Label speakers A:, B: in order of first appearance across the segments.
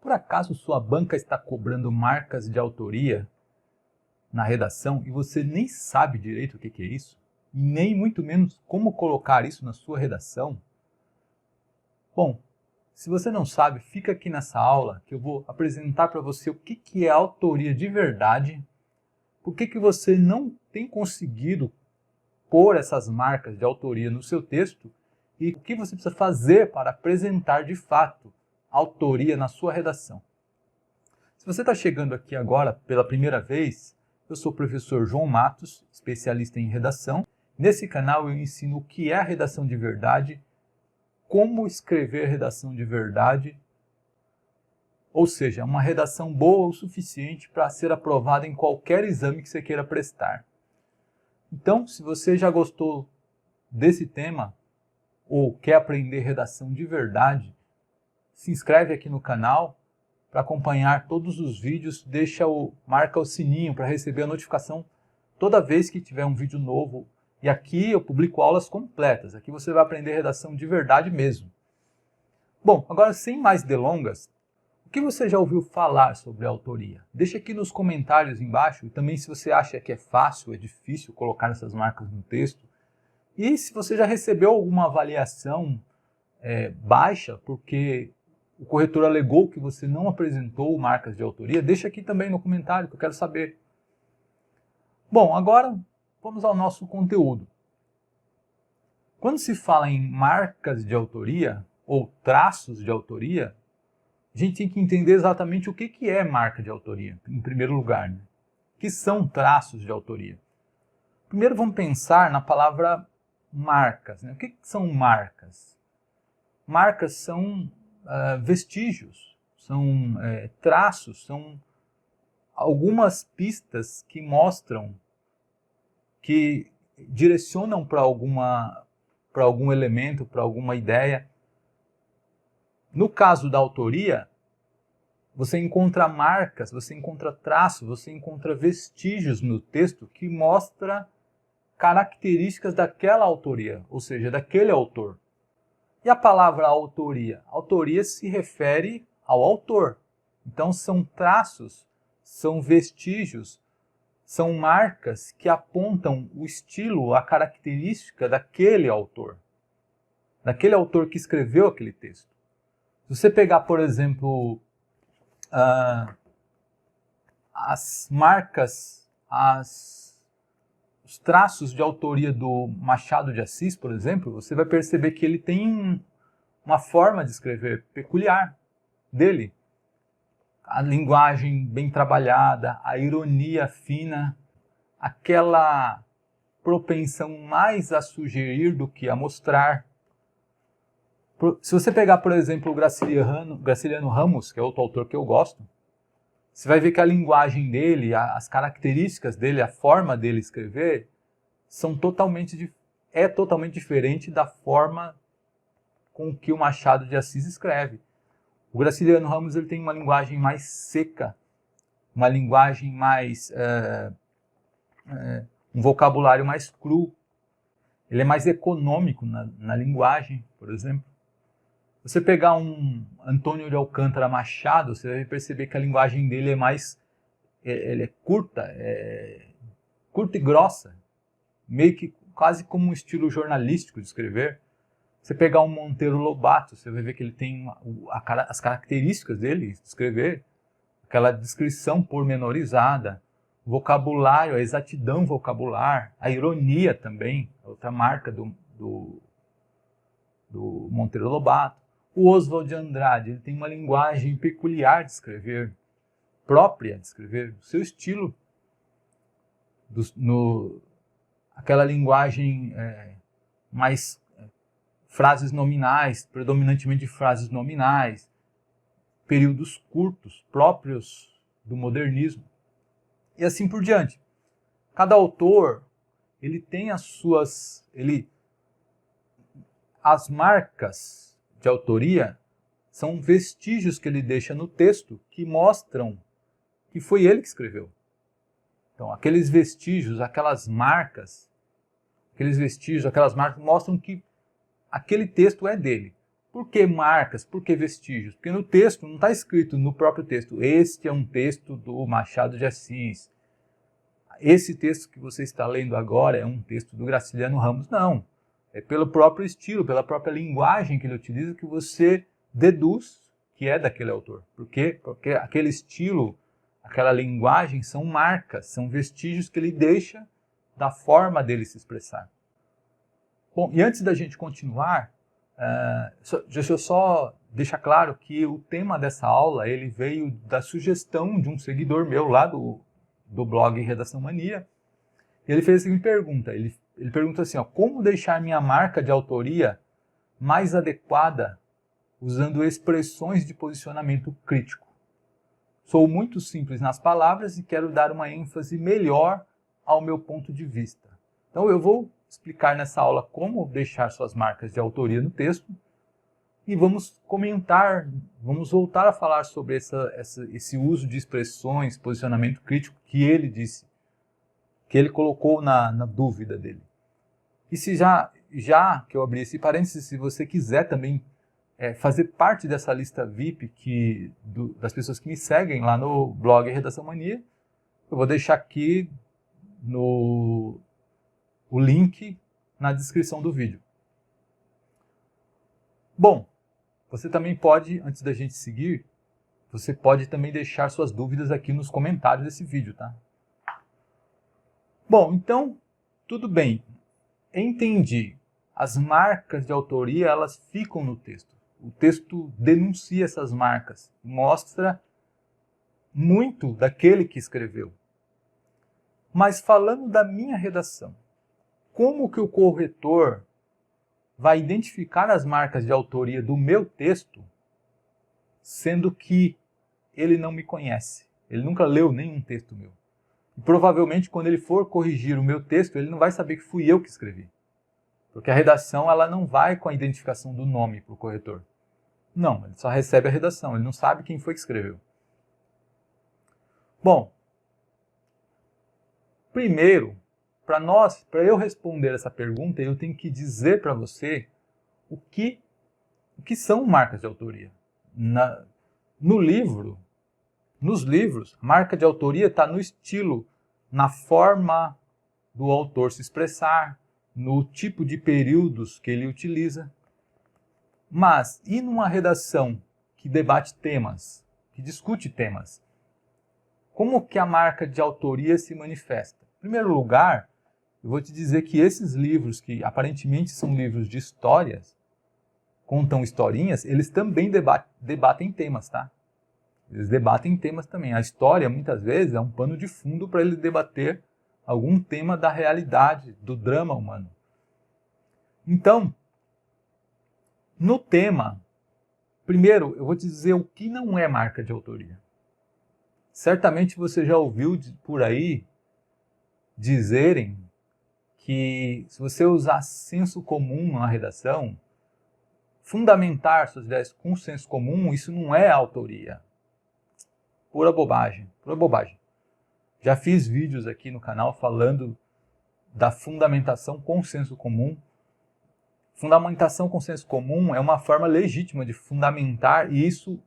A: Por acaso sua banca está cobrando marcas de autoria na redação e você nem sabe direito o que é isso? E nem muito menos como colocar isso na sua redação? Bom, se você não sabe, fica aqui nessa aula que eu vou apresentar para você o que é autoria de verdade, por que você não tem conseguido pôr essas marcas de autoria no seu texto e o que você precisa fazer para apresentar de fato a autoria na sua redação. Se você está chegando aqui agora pela primeira vez, eu sou o professor João Matos, especialista em redação. Nesse canal eu ensino o que é a redação de verdade, como escrever redação de verdade, ou seja, uma redação boa o suficiente para ser aprovada em qualquer exame que você queira prestar. Então, se você já gostou desse tema ou quer aprender redação de verdade, se inscreve aqui no canal para acompanhar todos os vídeos, marca o sininho para receber a notificação toda vez que tiver um vídeo novo. E aqui eu publico aulas completas, aqui você vai aprender redação de verdade mesmo. Bom, agora sem mais delongas, o que você já ouviu falar sobre a autoria? Deixa aqui nos comentários embaixo, e também se você acha que é fácil, é difícil colocar essas marcas no texto. E se você já recebeu alguma avaliação baixa, porque o corretor alegou que você não apresentou marcas de autoria, deixa aqui também no comentário que eu quero saber. Bom, agora vamos ao nosso conteúdo. Quando se fala em marcas de autoria ou traços de autoria, a gente tem que entender exatamente o que é marca de autoria, em primeiro lugar. Né? O que são traços de autoria? Primeiro vamos pensar na palavra marcas. Né? O que são marcas? Marcas são vestígios, são traços, são algumas pistas que mostram, que direcionam para algum elemento, para alguma ideia. No caso da autoria, você encontra marcas, você encontra traços, você encontra vestígios no texto que mostra características daquela autoria, ou seja, daquele autor. E a palavra autoria? Autoria se refere ao autor. Então são traços, são vestígios, são marcas que apontam o estilo, a característica daquele autor que escreveu aquele texto. Se você pegar, por exemplo, as marcas, os traços de autoria do Machado de Assis, por exemplo, você vai perceber que ele tem uma forma de escrever peculiar dele. A linguagem bem trabalhada, a ironia fina, aquela propensão mais a sugerir do que a mostrar. Se você pegar, por exemplo, o Graciliano Ramos, que é outro autor que eu gosto, você vai ver que a linguagem dele, as características dele, a forma dele escrever, é totalmente diferente da forma com que o Machado de Assis escreve. O Graciliano Ramos ele tem uma linguagem mais seca, uma linguagem mais... um vocabulário mais cru. Ele é mais econômico na linguagem, por exemplo. Você pegar um Antônio de Alcântara Machado, você vai perceber que a linguagem dele é mais curta e grossa, meio que quase como um estilo jornalístico de escrever. Você pegar um Monteiro Lobato, você vai ver que ele tem as características dele de escrever, aquela descrição pormenorizada, o vocabulário, a exatidão vocabular, a ironia também, outra marca do Monteiro Lobato. O Oswald de Andrade, ele tem uma linguagem peculiar de escrever, própria de escrever, o seu estilo, aquela linguagem mais frases nominais, predominantemente frases nominais, períodos curtos, próprios do modernismo, e assim por diante. Cada autor, ele tem as marcas de autoria são vestígios que ele deixa no texto que mostram que foi ele que escreveu. Então, aqueles vestígios, aquelas marcas mostram que aquele texto é dele. Por que marcas? Por que vestígios? Porque no texto não está escrito no próprio texto, este é um texto do Machado de Assis. Esse texto que você está lendo agora é um texto do Graciliano Ramos. Não. É pelo próprio estilo, pela própria linguagem que ele utiliza que você deduz que é daquele autor. Por quê? Porque aquele estilo, aquela linguagem são marcas, são vestígios que ele deixa da forma dele se expressar. Bom, e antes da gente continuar, deixa eu só deixar claro que o tema dessa aula ele veio da sugestão de um seguidor meu lá do blog Redação Mania. Ele fez a seguinte pergunta, ele pergunta assim, ó, como deixar minha marca de autoria mais adequada usando expressões de posicionamento crítico? Sou muito simples nas palavras e quero dar uma ênfase melhor ao meu ponto de vista. Então eu vou explicar nessa aula como deixar suas marcas de autoria no texto e vamos comentar, vamos voltar a falar sobre esse uso de expressões, posicionamento crítico que ele disse, que ele colocou na dúvida dele. E se já que eu abri esse parênteses, se você quiser também fazer parte dessa lista VIP das pessoas que me seguem lá no blog Redação Mania, eu vou deixar aqui o link na descrição do vídeo. Bom, você também pode, antes da gente seguir, você pode também deixar suas dúvidas aqui nos comentários desse vídeo, tá? Bom, então, tudo bem. Entendi. As marcas de autoria, elas ficam no texto. O texto denuncia essas marcas, mostra muito daquele que escreveu. Mas falando da minha redação, como que o corretor vai identificar as marcas de autoria do meu texto, sendo que ele não me conhece? Ele nunca leu nenhum texto meu. E provavelmente quando ele for corrigir o meu texto, ele não vai saber que fui eu que escrevi. Porque a redação ela não vai com a identificação do nome para o corretor. Não, ele só recebe a redação, ele não sabe quem foi que escreveu. Bom, primeiro, para eu responder essa pergunta, eu tenho que dizer para você o que são marcas de autoria. Nos livros, a marca de autoria está no estilo, na forma do autor se expressar, no tipo de períodos que ele utiliza. Mas, e numa redação que debate temas, que discute temas, como que a marca de autoria se manifesta? Em primeiro lugar, eu vou te dizer que esses livros, que aparentemente são livros de histórias, contam historinhas, eles também debatem temas, tá? Eles debatem temas também. A história, muitas vezes, é um pano de fundo para ele debater algum tema da realidade, do drama humano. Então, no tema, primeiro eu vou te dizer o que não é marca de autoria. Certamente você já ouviu por aí dizerem que se você usar senso comum na redação, fundamentar suas ideias com senso comum, isso não é autoria. Pura bobagem, pura bobagem. Já fiz vídeos aqui no canal falando da fundamentação com senso comum. Fundamentação com senso comum é uma forma legítima de fundamentar e isso,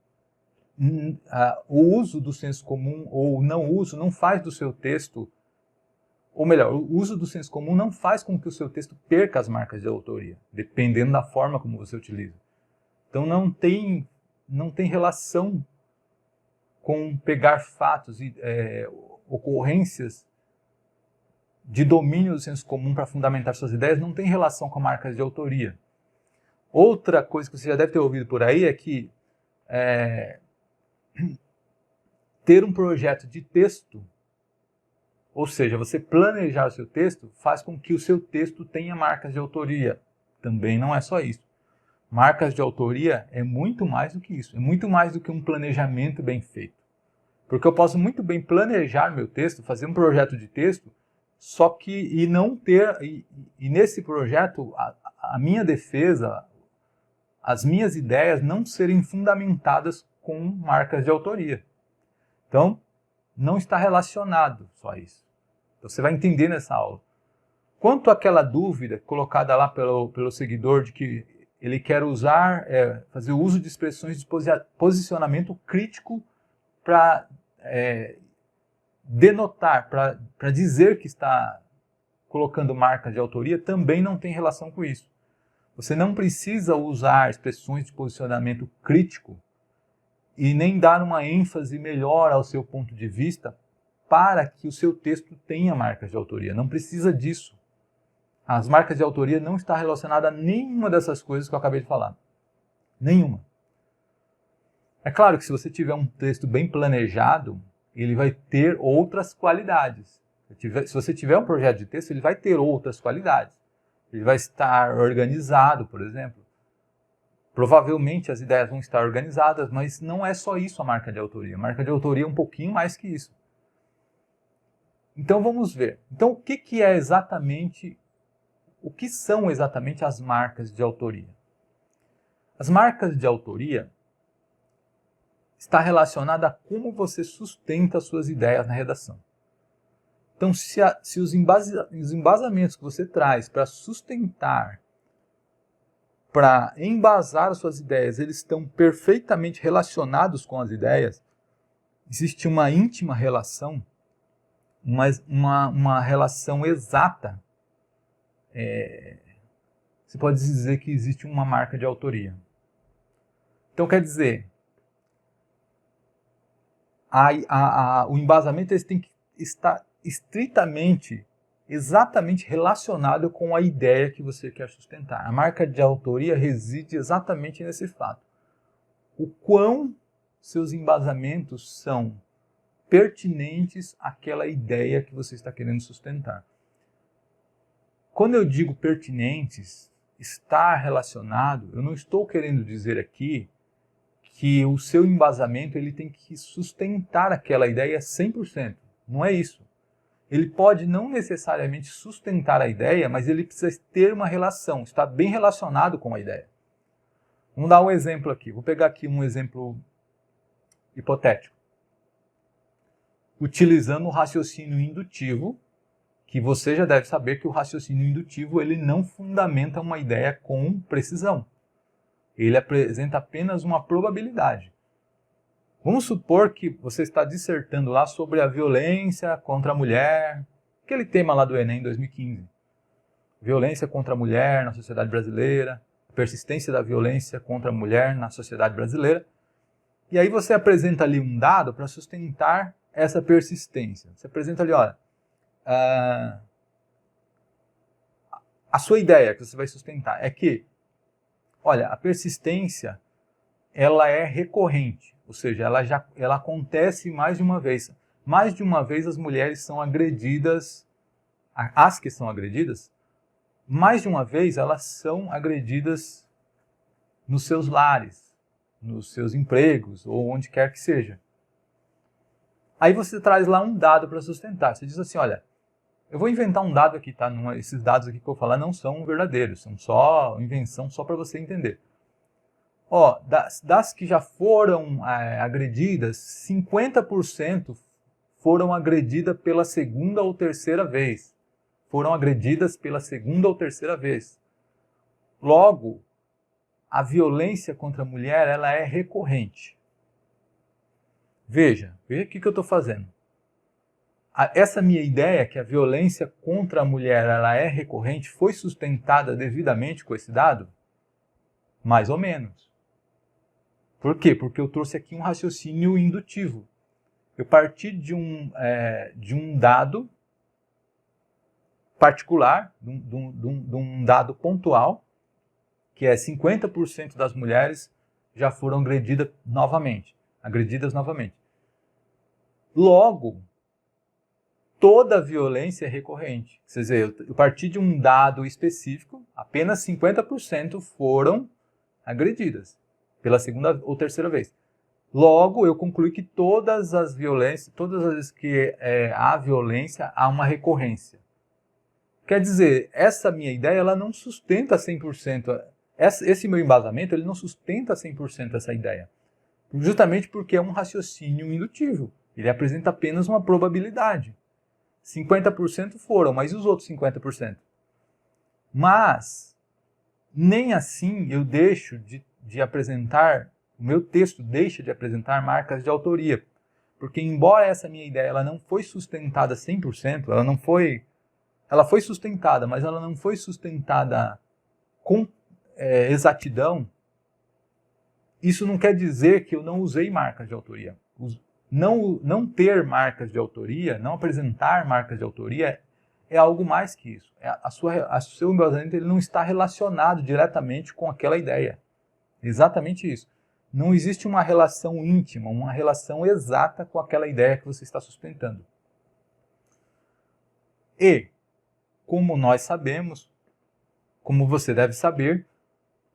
A: o uso do senso comum ou não uso não faz do seu texto, ou melhor, o uso do senso comum não faz com que o seu texto perca as marcas de autoria, dependendo da forma como você utiliza. Então não tem relação com pegar fatos e ocorrências de domínio do senso comum para fundamentar suas ideias, não tem relação com marcas de autoria. Outra coisa que você já deve ter ouvido por aí é que ter um projeto de texto, ou seja, você planejar o seu texto, faz com que o seu texto tenha marcas de autoria. Também não é só isso. Marcas de autoria é muito mais do que isso. É muito mais do que um planejamento bem feito. Porque eu posso muito bem planejar meu texto, fazer um projeto de texto, só que e nesse projeto a minha defesa, as minhas ideias não serem fundamentadas com marcas de autoria. Então, não está relacionado só a isso. Então, você vai entender nessa aula. Quanto àquela dúvida colocada lá pelo seguidor de que ele quer usar, fazer uso de expressões de posicionamento crítico para denotar, para dizer que está colocando marcas de autoria, também não tem relação com isso. Você não precisa usar expressões de posicionamento crítico e nem dar uma ênfase melhor ao seu ponto de vista para que o seu texto tenha marcas de autoria. Não precisa disso. As marcas de autoria não estão relacionadas a nenhuma dessas coisas que eu acabei de falar. Nenhuma. É claro que se você tiver um texto bem planejado, ele vai ter outras qualidades. Se você tiver um projeto de texto, ele vai ter outras qualidades. Ele vai estar organizado, por exemplo. Provavelmente as ideias vão estar organizadas, mas não é só isso a marca de autoria. A marca de autoria é um pouquinho mais que isso. Então vamos ver. Então o que são exatamente as marcas de autoria? As marcas de autoria está relacionada a como você sustenta as suas ideias na redação. Então, se os embasamentos que você traz para sustentar, para embasar as suas ideias, eles estão perfeitamente relacionados com as ideias, existe uma íntima relação, uma relação exata. Você pode dizer que existe uma marca de autoria. Então, quer dizer, o embasamento tem que estar estritamente, exatamente relacionado com a ideia que você quer sustentar. A marca de autoria reside exatamente nesse fato. O quão seus embasamentos são pertinentes àquela ideia que você está querendo sustentar. Quando eu digo pertinentes, estar relacionado, eu não estou querendo dizer aqui que o seu embasamento ele tem que sustentar aquela ideia 100%. Não é isso. Ele pode não necessariamente sustentar a ideia, mas ele precisa ter uma relação, estar bem relacionado com a ideia. Vamos dar um exemplo aqui. Vou pegar aqui um exemplo hipotético. Utilizando o raciocínio indutivo, que você já deve saber que o raciocínio indutivo ele não fundamenta uma ideia com precisão. Ele apresenta apenas uma probabilidade. Vamos supor que você está dissertando lá sobre a violência contra a mulher, aquele tema lá do Enem 2015. Violência contra a mulher na sociedade brasileira, a persistência da violência contra a mulher na sociedade brasileira. E aí você apresenta ali um dado para sustentar essa persistência. Você apresenta ali, olha, a sua ideia que você vai sustentar é que, olha, a persistência ela é recorrente. Ou seja, ela acontece mais de uma vez. Mais de uma vez as mulheres são agredidas, as que são agredidas, mais de uma vez elas são agredidas nos seus lares, nos seus empregos ou onde quer que seja. Aí você traz lá um dado para sustentar. Você diz assim, olha, eu vou inventar um dado aqui, tá? Esses dados aqui que eu vou falar não são verdadeiros, são só invenção só para você entender. Ó, das que já foram agredidas, 50% foram agredidas pela segunda ou terceira vez. Foram agredidas pela segunda ou terceira vez. Logo, a violência contra a mulher ela é recorrente. Veja o que eu estou fazendo. Essa minha ideia, que a violência contra a mulher ela é recorrente, foi sustentada devidamente com esse dado? Mais ou menos. Por quê? Porque eu trouxe aqui um raciocínio indutivo. Eu parti de um dado particular, de um dado pontual, que é 50% das mulheres já foram agredidas novamente. Logo, toda violência é recorrente. Quer dizer, eu parti de um dado específico, apenas 50% foram agredidas pela segunda ou terceira vez. Logo, eu concluí que todas as violências, todas as vezes que há violência, há uma recorrência. Quer dizer, essa minha ideia ela não sustenta 100%. Esse meu embasamento ele não sustenta 100% essa ideia. Justamente porque é um raciocínio indutivo. Ele apresenta apenas uma probabilidade. 50% foram, mas e os outros 50%? Mas, nem assim eu deixo de apresentar, o meu texto deixa de apresentar marcas de autoria. Porque embora essa minha ideia ela não foi sustentada 100%, ela foi sustentada, mas ela não foi sustentada com exatidão, isso não quer dizer que eu não usei marcas de autoria. Não ter marcas de autoria, não apresentar marcas de autoria é algo mais que isso. O seu embasamento ele não está relacionado diretamente com aquela ideia. Exatamente isso. Não existe uma relação íntima, uma relação exata com aquela ideia que você está sustentando. E, como nós sabemos, como você deve saber,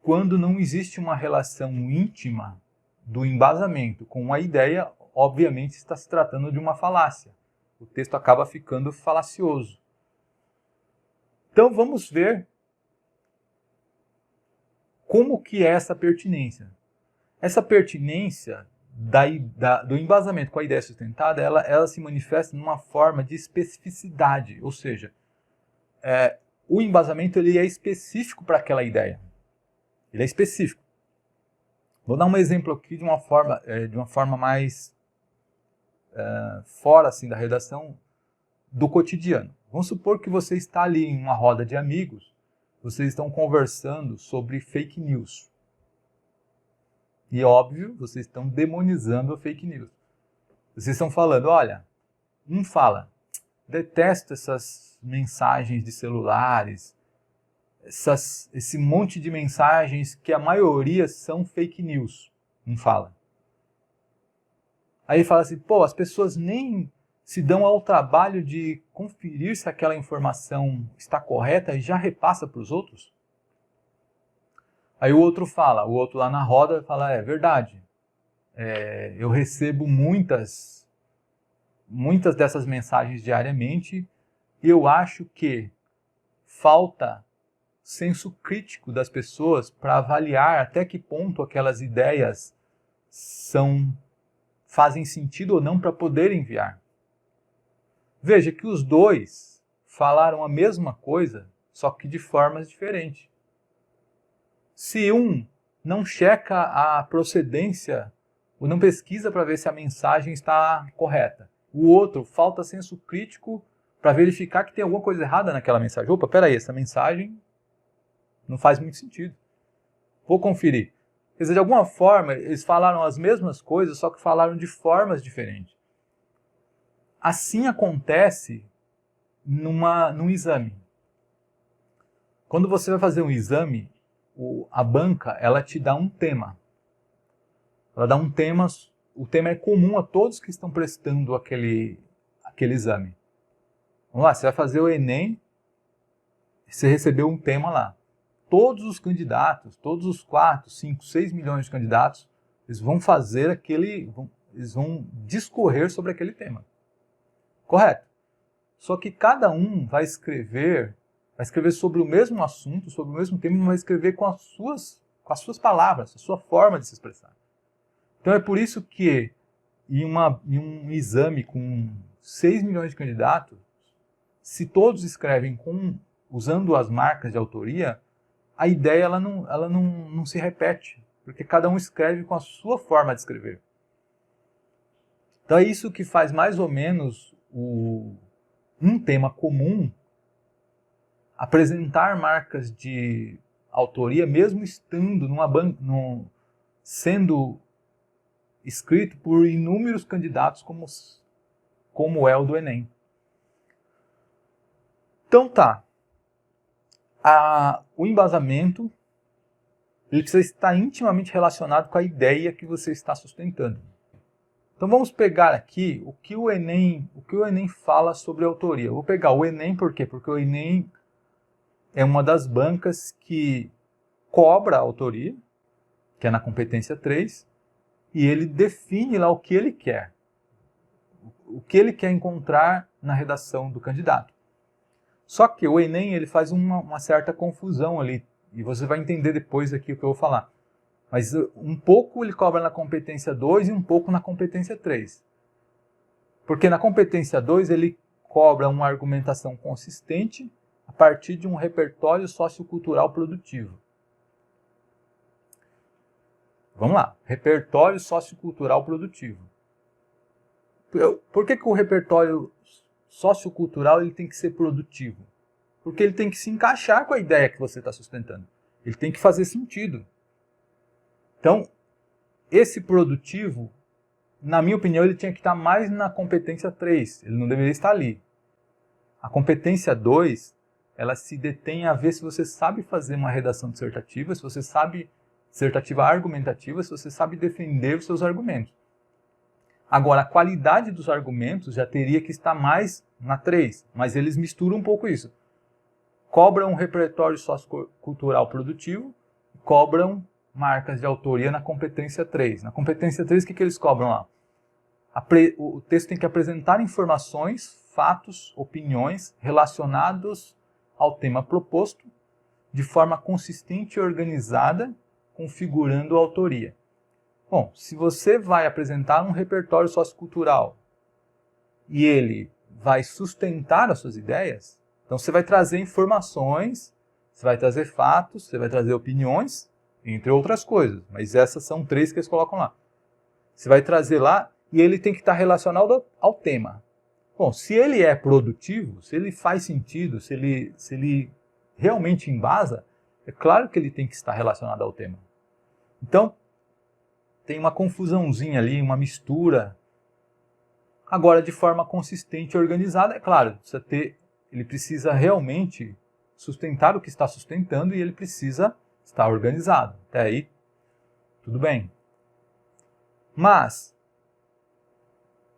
A: quando não existe uma relação íntima do embasamento com a ideia, obviamente está se tratando de uma falácia. O texto acaba ficando falacioso. Então vamos ver como que é essa pertinência. Essa pertinência do embasamento com a ideia sustentada, ela se manifesta numa forma de especificidade, ou seja, o embasamento ele é específico para aquela ideia. Ele é específico. Vou dar um exemplo aqui de uma forma mais fora assim, da redação do cotidiano. Vamos supor que você está ali em uma roda de amigos, vocês estão conversando sobre fake news. E óbvio, vocês estão demonizando a fake news. Vocês estão falando, olha, um fala, detesto essas mensagens de celulares, esse monte de mensagens que a maioria são fake news. Um fala. Aí fala assim, pô, as pessoas nem se dão ao trabalho de conferir se aquela informação está correta e já repassa para os outros? Aí o outro lá na roda fala, é verdade, eu recebo muitas dessas mensagens diariamente e eu acho que falta senso crítico das pessoas para avaliar até que ponto aquelas ideias fazem sentido ou não para poder enviar. Veja que os dois falaram a mesma coisa, só que de formas diferentes. Se um não checa a procedência, ou não pesquisa para ver se a mensagem está correta, o outro falta senso crítico para verificar que tem alguma coisa errada naquela mensagem. Opa, peraí, essa mensagem não faz muito sentido. Vou conferir. Quer dizer, de alguma forma, eles falaram as mesmas coisas, só que falaram de formas diferentes. Assim acontece num exame. Quando você vai fazer um exame, a banca ela te dá um tema. Ela dá um tema, o tema é comum a todos que estão prestando aquele exame. Vamos lá, você vai fazer o Enem, você recebeu um tema lá. Todos os candidatos, todos os 4, 5, 6 milhões de candidatos, eles vão fazer eles vão discorrer sobre aquele tema. Correto? Só que cada um vai escrever sobre o mesmo assunto, sobre o mesmo tema, mas vai escrever com as suas palavras, a sua forma de se expressar. Então é por isso que em um exame com 6 milhões de candidatos, se todos escrevem usando as marcas de autoria, a ideia ela não se repete, porque cada um escreve com a sua forma de escrever. Então é isso que faz mais ou menos um tema comum apresentar marcas de autoria, mesmo estando sendo escrito por inúmeros candidatos, como é o do Enem. Então tá. O embasamento ele precisa estar intimamente relacionado com a ideia que você está sustentando. Então vamos pegar aqui o que o Enem fala sobre autoria. Eu vou pegar o Enem por quê? Porque o Enem é uma das bancas que cobra a autoria, que é na competência 3, e ele define lá o que ele quer. O que ele quer encontrar na redação do candidato. Só que o Enem ele faz uma certa confusão ali, e você vai entender depois aqui o que eu vou falar. Mas um pouco ele cobra na competência 2 e um pouco na competência 3. Porque na competência 2 ele cobra uma argumentação consistente a partir de um repertório sociocultural produtivo. Vamos lá, repertório sociocultural produtivo. Por que o repertório sociocultural ele tem que ser produtivo? Porque ele tem que se encaixar com a ideia que você está sustentando. Ele tem que fazer sentido. Então, esse produtivo, na minha opinião, ele tinha que estar mais na competência 3. Ele não deveria estar ali. A competência 2, ela se detém a ver se você sabe fazer uma redação dissertativa, se você sabe dissertativa argumentativa, se você sabe defender os seus argumentos. Agora, a qualidade dos argumentos já teria que estar mais na 3, mas eles misturam um pouco isso. Cobram um repertório sociocultural produtivo, cobram marcas de autoria na competência 3. Na competência 3, o que eles cobram lá? O texto tem que apresentar informações, fatos, opiniões relacionados ao tema proposto de forma consistente e organizada, configurando a autoria. Bom, se você vai apresentar um repertório sociocultural e ele vai sustentar as suas ideias, então você vai trazer informações, você vai trazer fatos, você vai trazer opiniões, entre outras coisas. Mas essas são 3 que eles colocam lá. Você vai trazer lá e ele tem que estar relacionado ao tema. Bom, se ele é produtivo, se ele faz sentido, se ele realmente embasa, é claro que ele tem que estar relacionado ao tema. Então, tem uma confusãozinha ali, uma mistura. Agora, de forma consistente e organizada, é claro, ele precisa realmente sustentar o que está sustentando e ele precisa estar organizado. Até aí, tudo bem. Mas,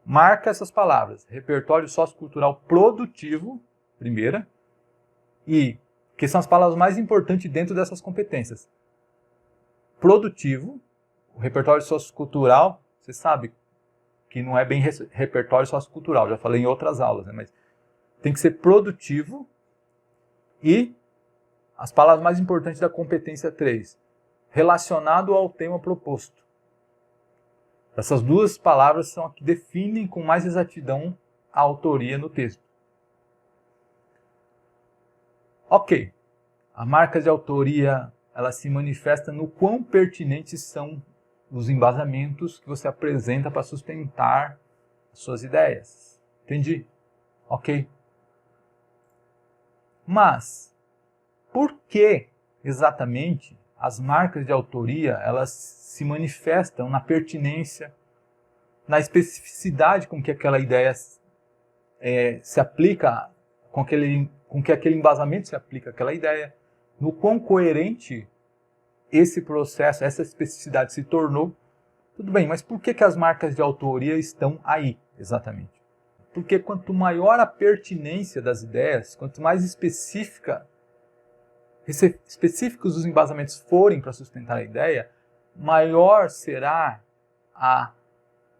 A: marca essas palavras. Repertório sociocultural produtivo, primeira, que são as palavras mais importantes dentro dessas competências. Produtivo, o repertório sociocultural, você sabe que não é bem repertório sociocultural, já falei em outras aulas, né? Mas tem que ser produtivo e as palavras mais importantes da competência 3, relacionado ao tema proposto. Essas 2 palavras são as que definem com mais exatidão a autoria no texto. Ok, a marca de autoria ela se manifesta no quão pertinentes são os embasamentos que você apresenta para sustentar as suas ideias. Entendi? Ok. Mas, por que exatamente as marcas de autoria elas se manifestam na pertinência, na especificidade com que aquela ideia se aplica, com que aquele embasamento se aplica àquela ideia, no quão coerente esse processo, essa especificidade se tornou? Tudo bem, mas por que as marcas de autoria estão aí, exatamente? Porque quanto maior a pertinência das ideias, quanto mais específicos os embasamentos forem para sustentar a ideia, maior será a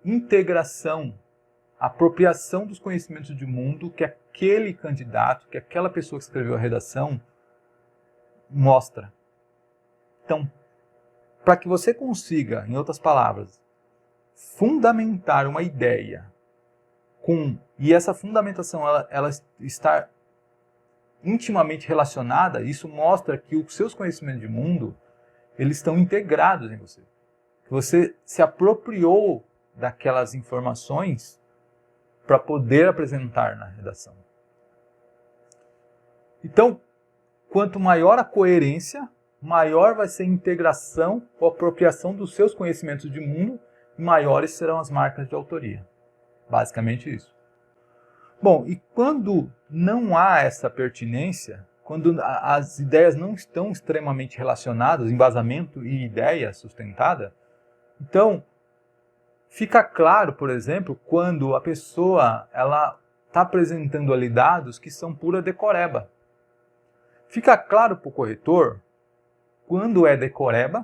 A: integração, a apropriação dos conhecimentos de mundo que aquele candidato, que aquela pessoa que escreveu a redação mostra. Então, para que você consiga, em outras palavras, fundamentar uma ideia e essa fundamentação ela estar intimamente relacionada, isso mostra que os seus conhecimentos de mundo eles estão integrados em você. Que você se apropriou daquelas informações para poder apresentar na redação. Então, quanto maior a coerência, maior vai ser a integração ou apropriação dos seus conhecimentos de mundo, e maiores serão as marcas de autoria. Basicamente isso. Bom, e quando não há essa pertinência, quando as ideias não estão extremamente relacionadas, embasamento e ideia sustentada, então fica claro, por exemplo, quando a pessoa está apresentando ali dados que são pura decoreba. Fica claro para o corretor quando é decoreba,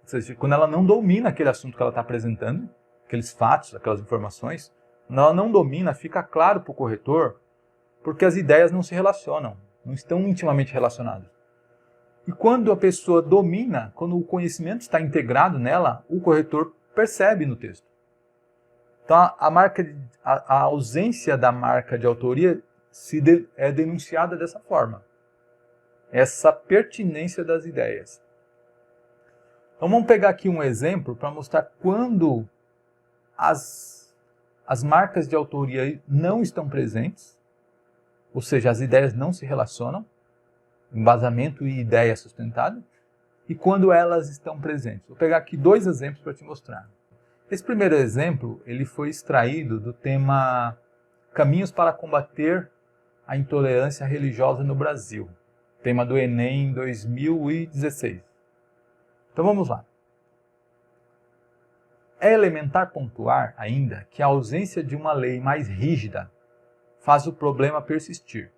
A: ou seja, quando ela não domina aquele assunto que ela está apresentando, aqueles fatos, aquelas informações. Quando ela não domina, fica claro para o corretor, porque as ideias não se relacionam, não estão intimamente relacionadas. E quando a pessoa domina, quando o conhecimento está integrado nela, o corretor percebe no texto. Então a ausência da marca de autoria é denunciada dessa forma. Essa pertinência das ideias. Então vamos pegar aqui um exemplo para mostrar quando as marcas de autoria não estão presentes, ou seja, as ideias não se relacionam, embasamento e ideia sustentada, e quando elas estão presentes. Vou pegar aqui 2 exemplos para te mostrar. Esse primeiro exemplo ele foi extraído do tema Caminhos para combater a intolerância religiosa no Brasil, tema do Enem 2016. Então vamos lá. É elementar pontuar ainda que a ausência de uma lei mais rígida faz o problema persistir.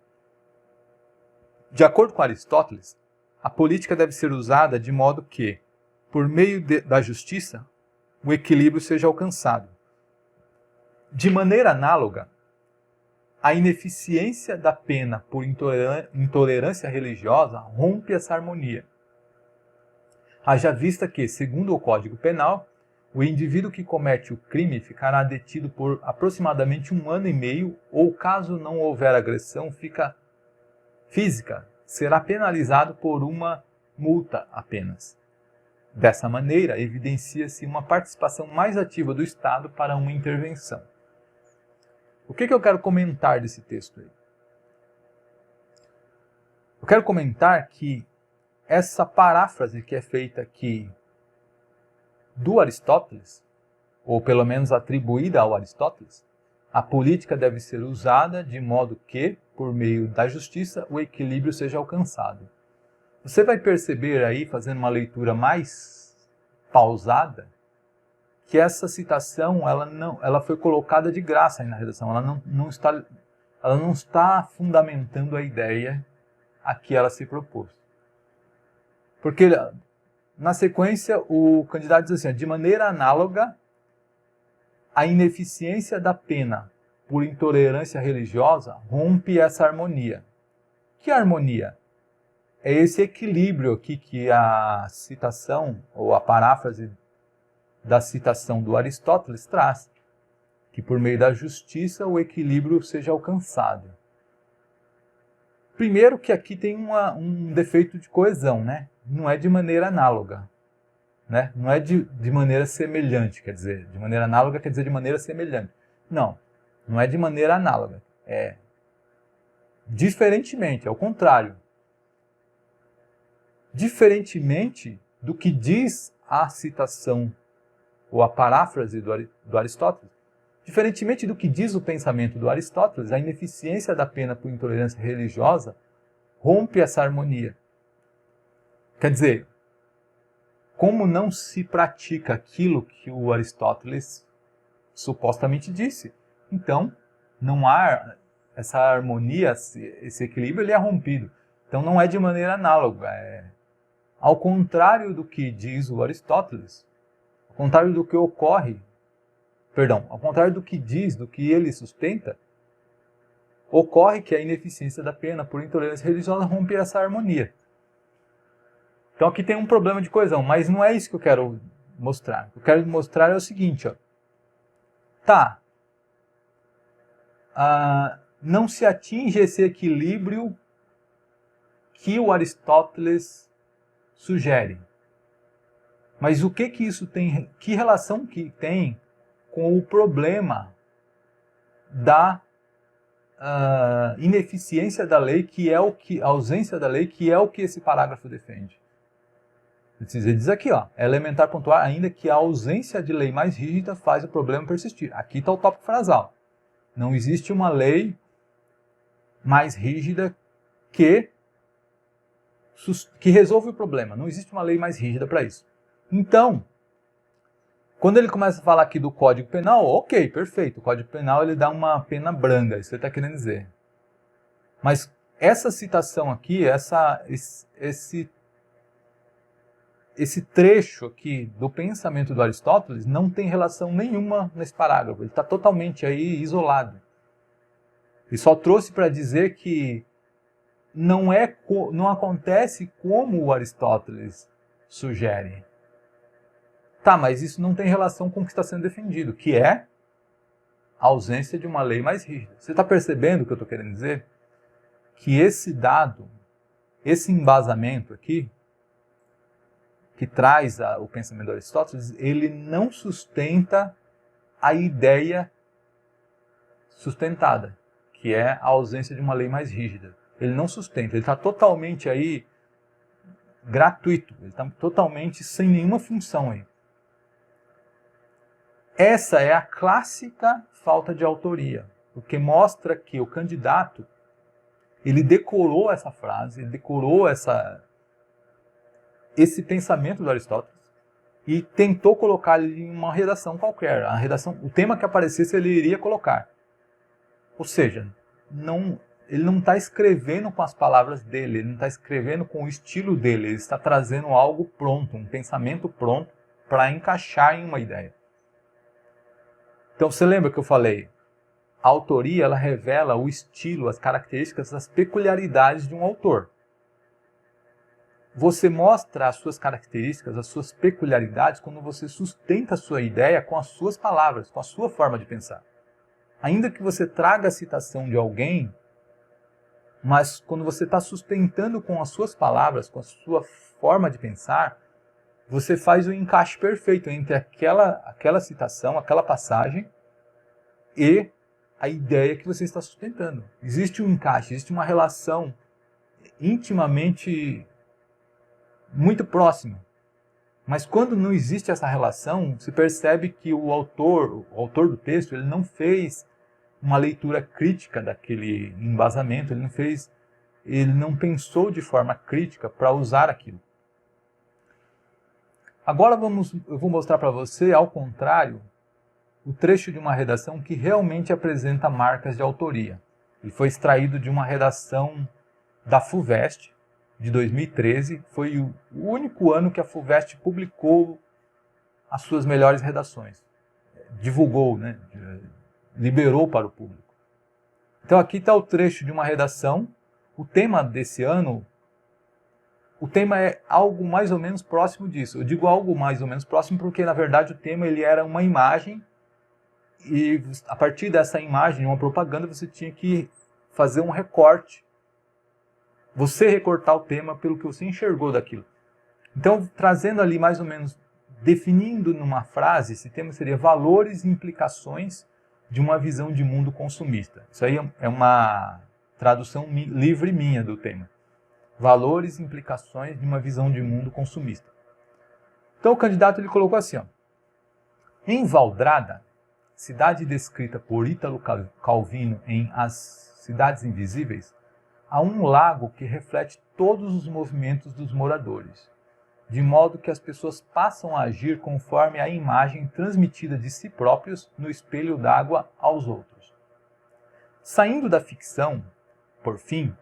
A: De acordo com Aristóteles, a política deve ser usada de modo que, por meio da justiça, o equilíbrio seja alcançado. De maneira análoga, a ineficiência da pena por intolerância religiosa rompe essa harmonia. Haja vista que, segundo o Código Penal, o indivíduo que comete o crime ficará detido por aproximadamente 1 ano e meio ou, caso não houver agressão física, será penalizado por uma multa apenas. Dessa maneira, evidencia-se uma participação mais ativa do Estado para uma intervenção. O que eu quero comentar desse texto aí? Eu quero comentar que essa paráfrase que é feita aqui do Aristóteles, ou pelo menos atribuída ao Aristóteles, a política deve ser usada de modo que, por meio da justiça, o equilíbrio seja alcançado. Você vai perceber aí, fazendo uma leitura mais pausada, que essa citação ela foi colocada de graça aí na redação. Ela não está fundamentando a ideia a que ela se propôs. Porque, na sequência, o candidato diz assim, de maneira análoga, a ineficiência da pena por intolerância religiosa rompe essa harmonia. Que harmonia? É esse equilíbrio aqui que a citação, ou a paráfrase da citação do Aristóteles traz, que por meio da justiça o equilíbrio seja alcançado. Primeiro que aqui tem um defeito de coesão, né? Não é de maneira análoga, né? Não é de maneira semelhante, quer dizer, de maneira análoga quer dizer de maneira semelhante. Não é de maneira análoga, é diferentemente, é o contrário. Diferentemente do que diz a citação ou a paráfrase do Aristóteles, diferentemente do que diz o pensamento do Aristóteles, a ineficiência da pena por intolerância religiosa rompe essa harmonia. Quer dizer, como não se pratica aquilo que o Aristóteles supostamente disse, então não há essa harmonia, esse equilíbrio, ele é rompido. Então não é de maneira análoga. Ao contrário do que diz o Aristóteles, ao contrário do que ao contrário do que diz, do que ele sustenta, ocorre que a ineficiência da pena por intolerância religiosa rompe essa harmonia. Então aqui tem um problema de coesão, mas não é isso que eu quero mostrar. O que eu quero mostrar é o seguinte, ó. Não se atinge esse equilíbrio que o Aristóteles sugere. Mas o que isso tem, que relação que tem com o problema da ineficiência da lei, a ausência da lei, que é o que esse parágrafo defende? Ele diz aqui, ó, é elementar pontuar ainda que a ausência de lei mais rígida faz o problema persistir. Aqui está o tópico frasal. Não existe uma lei mais rígida que resolve o problema. Não existe uma lei mais rígida para isso. Então, quando ele começa a falar aqui do Código Penal, ok, perfeito. O Código Penal ele dá uma pena branda, isso ele está querendo dizer. Mas essa citação aqui, esse trecho aqui do pensamento do Aristóteles não tem relação nenhuma nesse parágrafo. Ele está totalmente aí isolado. Ele só trouxe para dizer que não acontece como o Aristóteles sugere. Mas isso não tem relação com o que está sendo defendido, que é a ausência de uma lei mais rígida. Você está percebendo o que eu estou querendo dizer? Que esse dado, esse embasamento aqui, que traz o pensamento de Aristóteles, ele não sustenta a ideia sustentada, que é a ausência de uma lei mais rígida. Ele não sustenta, ele está totalmente aí gratuito, ele está totalmente sem nenhuma função aí. Essa é a clássica falta de autoria, porque mostra que o candidato, ele decorou essa frase, ele decorou esse pensamento do Aristóteles e tentou colocar ele em uma redação qualquer. A redação, o tema que aparecesse ele iria colocar. Ou seja, ele não está escrevendo com as palavras dele, ele não está escrevendo com o estilo dele, ele está trazendo algo pronto, um pensamento pronto para encaixar em uma ideia. Então você lembra que eu falei? A autoria ela revela o estilo, as características, as peculiaridades de um autor. Você mostra as suas características, as suas peculiaridades quando você sustenta a sua ideia com as suas palavras, com a sua forma de pensar. Ainda que você traga a citação de alguém, mas quando você está sustentando com as suas palavras, com a sua forma de pensar, você faz o encaixe perfeito entre aquela citação, aquela passagem e a ideia que você está sustentando. Existe um encaixe, existe uma relação intimamente muito próxima. Mas quando não existe essa relação, se percebe que o autor do texto, ele não fez uma leitura crítica daquele embasamento, ele não pensou de forma crítica para usar aquilo. Agora eu vou mostrar para você, ao contrário, o trecho de uma redação que realmente apresenta marcas de autoria. Ele foi extraído de uma redação da FUVEST, de 2013. Foi o único ano que a FUVEST publicou as suas melhores redações. Divulgou, né? Liberou para o público. Então aqui está o trecho de uma redação. O tema desse ano, o tema é algo mais ou menos próximo disso. Eu digo algo mais ou menos próximo porque, na verdade, o tema ele era uma imagem e, a partir dessa imagem, uma propaganda, você tinha que fazer um recorte. Você recortar o tema pelo que você enxergou daquilo. Então, trazendo ali mais ou menos, definindo numa frase, esse tema seria valores e implicações de uma visão de mundo consumista. Isso aí é uma tradução livre minha do tema. Valores e implicações de uma visão de mundo consumista. Então o candidato ele colocou assim, ó. Em Valdrada, cidade descrita por Ítalo Calvino em As Cidades Invisíveis, há um lago que reflete todos os movimentos dos moradores, de modo que as pessoas passam a agir conforme a imagem transmitida de si próprios no espelho d'água aos outros. Saindo da ficção, por fim,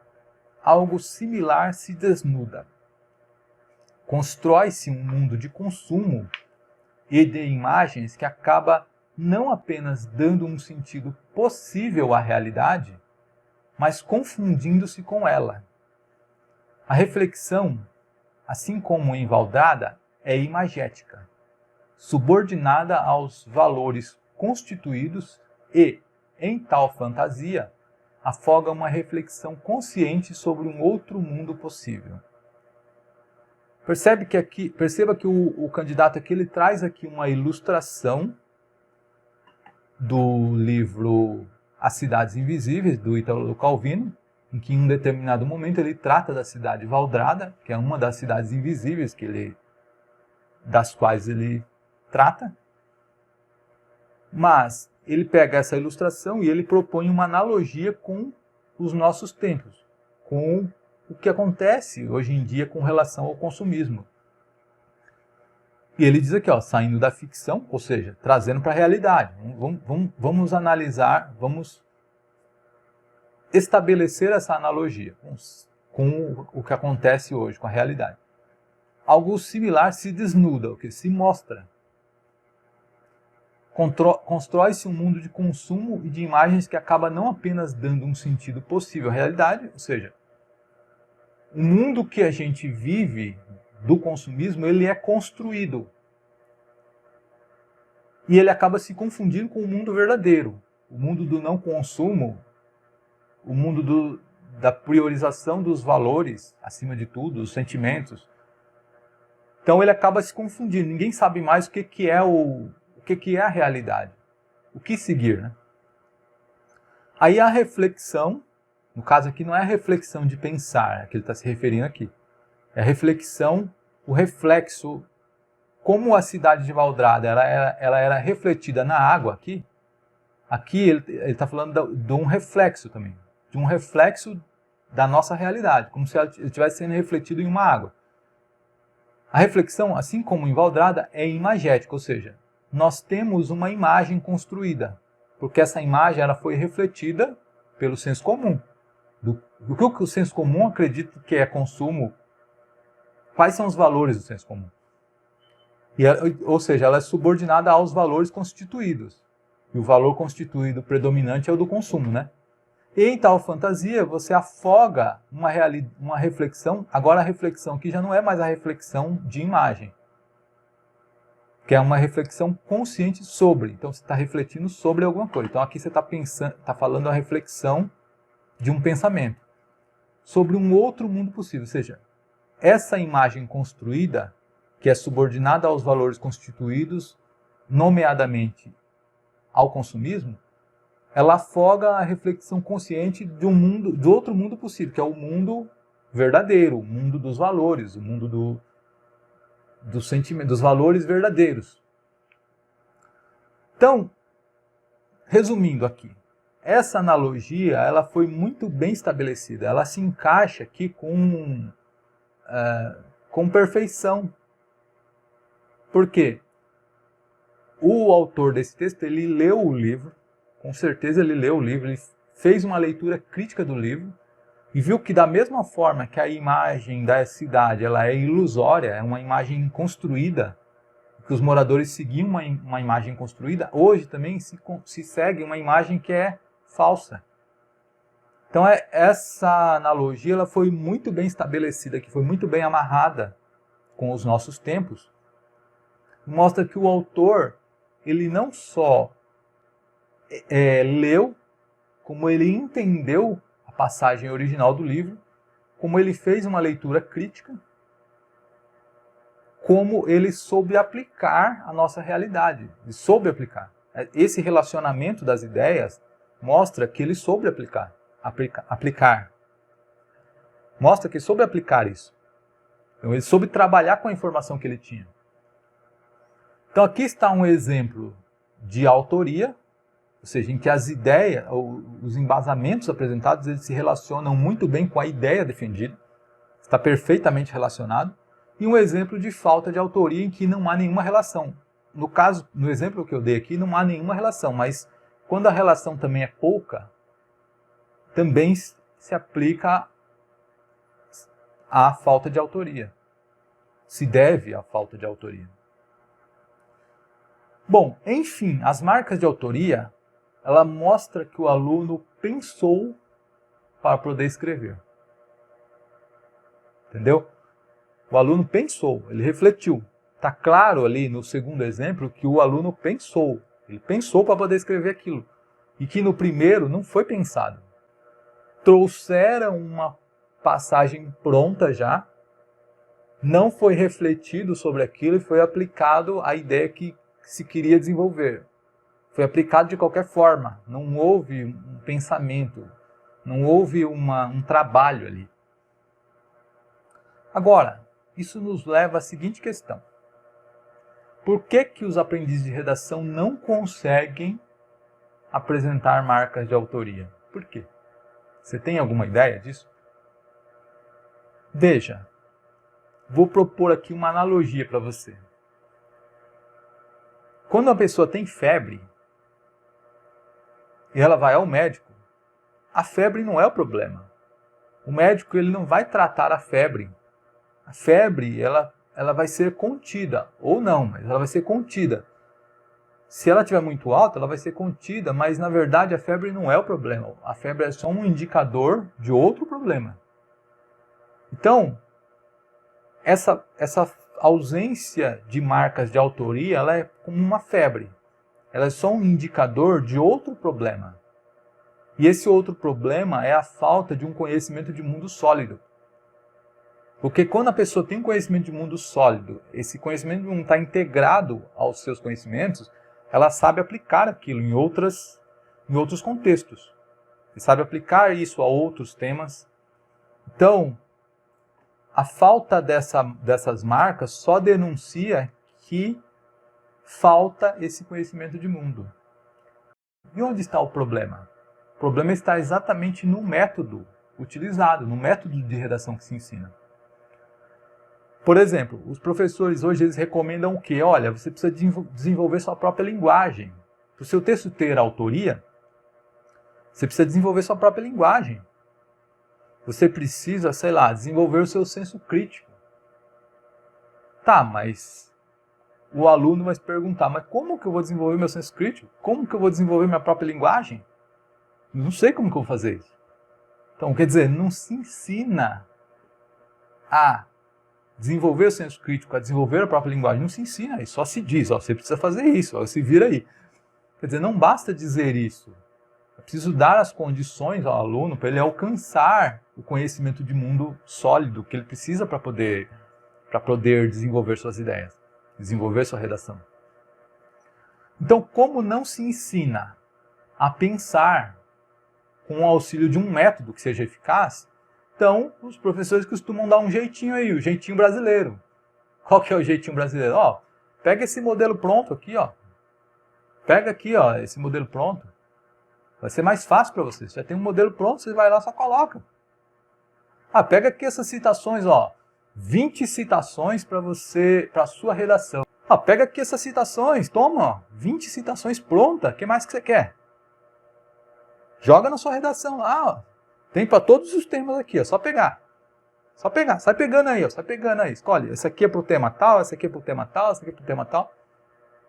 A: algo similar se desnuda. Constrói-se um mundo de consumo e de imagens que acaba não apenas dando um sentido possível à realidade, mas confundindo-se com ela. A reflexão, assim como em Valdrada, é imagética, subordinada aos valores constituídos e, em tal fantasia, afoga uma reflexão consciente sobre um outro mundo possível. Perceba que o candidato aqui ele traz aqui uma ilustração do livro As Cidades Invisíveis, do Ítalo Calvino, em que em um determinado momento ele trata da cidade Valdrada, que é uma das cidades invisíveis das quais ele trata. Mas ele pega essa ilustração e ele propõe uma analogia com os nossos tempos, com o que acontece hoje em dia com relação ao consumismo. E ele diz aqui, ó, saindo da ficção, ou seja, trazendo para a realidade. Vamos analisar, vamos estabelecer essa analogia com o que acontece hoje, com a realidade. Algo similar se desnuda, o que se mostra. Constrói-se um mundo de consumo e de imagens que acaba não apenas dando um sentido possível à realidade, ou seja, o mundo que a gente vive do consumismo, ele é construído. E ele acaba se confundindo com o mundo verdadeiro. O mundo do não consumo, o mundo da priorização dos valores, acima de tudo, dos sentimentos. Então ele acaba se confundindo, ninguém sabe mais o que é a realidade, o que seguir, né? Aí a reflexão, no caso aqui não é a reflexão de pensar, é que ele está se referindo aqui, é a reflexão, o reflexo, como a cidade de Valdrada ela era refletida na água aqui ele está falando de um reflexo também, de um reflexo da nossa realidade, como se ele estivesse sendo refletido em uma água. A reflexão, assim como em Valdrada, é imagética, ou seja, nós temos uma imagem construída, porque essa imagem ela foi refletida pelo senso comum. Do que o senso comum acredita que é consumo, quais são os valores do senso comum? Ou seja, ela é subordinada aos valores constituídos. E o valor constituído predominante é o do consumo, né? E em tal fantasia, você afoga uma reflexão. Agora a reflexão aqui já não é mais a reflexão de imagem, que é uma reflexão consciente sobre. Então você está refletindo sobre alguma coisa. Então aqui você está falando a reflexão de um pensamento sobre um outro mundo possível. Ou seja, essa imagem construída, que é subordinada aos valores constituídos, nomeadamente ao consumismo, ela afoga a reflexão consciente de outro mundo possível, que é o mundo verdadeiro, o mundo dos valores, o mundo do sentimento, dos valores verdadeiros. Então, resumindo aqui, essa analogia ela foi muito bem estabelecida, ela se encaixa aqui com perfeição. Por quê? O autor desse texto, ele leu o livro, com certeza ele leu o livro, ele fez uma leitura crítica do livro e viu que da mesma forma que a imagem da cidade ela é ilusória, é uma imagem construída, que os moradores seguiam uma imagem construída, hoje também se segue uma imagem que é falsa. Então essa analogia ela foi muito bem estabelecida, que foi muito bem amarrada com os nossos tempos, mostra que o autor ele não só leu, como ele entendeu a passagem original do livro, como ele fez uma leitura crítica, como ele soube aplicar a nossa realidade. Ele soube aplicar. Esse relacionamento das ideias mostra que ele soube aplicar. Mostra que ele soube aplicar isso. Então ele soube trabalhar com a informação que ele tinha. Então aqui está um exemplo de autoria, ou seja, em que as ideias, os embasamentos apresentados, eles se relacionam muito bem com a ideia defendida, está perfeitamente relacionado, e um exemplo de falta de autoria em que não há nenhuma relação. No exemplo que eu dei aqui, não há nenhuma relação, mas quando a relação também é pouca, também se aplica à falta de autoria. Se deve à falta de autoria. Bom, enfim, as marcas de autoria, ela mostra que o aluno pensou para poder escrever. Entendeu? O aluno pensou, ele refletiu. Está claro ali no segundo exemplo que o aluno pensou. Ele pensou para poder escrever aquilo. E que no primeiro não foi pensado. Trouxeram uma passagem pronta já, não foi refletido sobre aquilo e foi aplicado a ideia que se queria desenvolver. Foi aplicado de qualquer forma, não houve um pensamento, não houve um trabalho ali. Agora, isso nos leva à seguinte questão. Por que os aprendizes de redação não conseguem apresentar marcas de autoria? Por quê? Você tem alguma ideia disso? Veja, vou propor aqui uma analogia para você. Quando uma pessoa tem febre e ela vai ao médico, a febre não é o problema. O médico ele não vai tratar a febre. A febre ela vai ser contida, ou não, mas ela vai ser contida. Se ela estiver muito alta, ela vai ser contida, mas na verdade a febre não é o problema. A febre é só um indicador de outro problema. Então, essa ausência de marcas de autoria, ela é como uma febre. Ela é só um indicador de outro problema. E esse outro problema é a falta de um conhecimento de mundo sólido. Porque quando a pessoa tem um conhecimento de mundo sólido, esse conhecimento de mundo está integrado aos seus conhecimentos, ela sabe aplicar aquilo em outros contextos. E sabe aplicar isso a outros temas. Então, a falta dessas marcas só denuncia que falta esse conhecimento de mundo. E onde está o problema? O problema está exatamente no método utilizado, no método de redação que se ensina. Por exemplo, os professores hoje eles recomendam o quê? Olha, você precisa desenvolver sua própria linguagem. Para o seu texto ter autoria, você precisa desenvolver sua própria linguagem. Você precisa, sei lá, desenvolver o seu senso crítico. Tá, mas o aluno vai se perguntar, mas como que eu vou desenvolver meu senso crítico? Como que eu vou desenvolver minha própria linguagem? Não sei como que eu vou fazer isso. Então, quer dizer, não se ensina a desenvolver o senso crítico, a desenvolver a própria linguagem. Não se ensina, só se diz, ó, você precisa fazer isso, ó, se vira aí. Quer dizer, não basta dizer isso. É preciso dar as condições ao aluno para ele alcançar o conhecimento de mundo sólido que ele precisa para poder desenvolver suas ideias, desenvolver sua redação. Então, como não se ensina a pensar com o auxílio de um método que seja eficaz, então os professores costumam dar um jeitinho aí, o jeitinho brasileiro. Qual que é o jeitinho brasileiro? Ó, pega esse modelo pronto aqui, ó. Pega aqui, ó, esse modelo pronto. Vai ser mais fácil para você. Você já tem um modelo pronto, você vai lá e só coloca. Ah, pega aqui essas citações, ó. 20 citações para a sua redação. Ah, pega aqui essas citações, toma, ó, 20 citações prontas. O que mais que você quer? Joga na sua redação lá, ó. Tem para todos os temas aqui, ó. Só pegar. Só pegar. Sai pegando aí, ó. Sai pegando aí. Escolhe. Esse aqui é pro tema tal, esse aqui é pro tema tal, esse aqui é pro tema tal.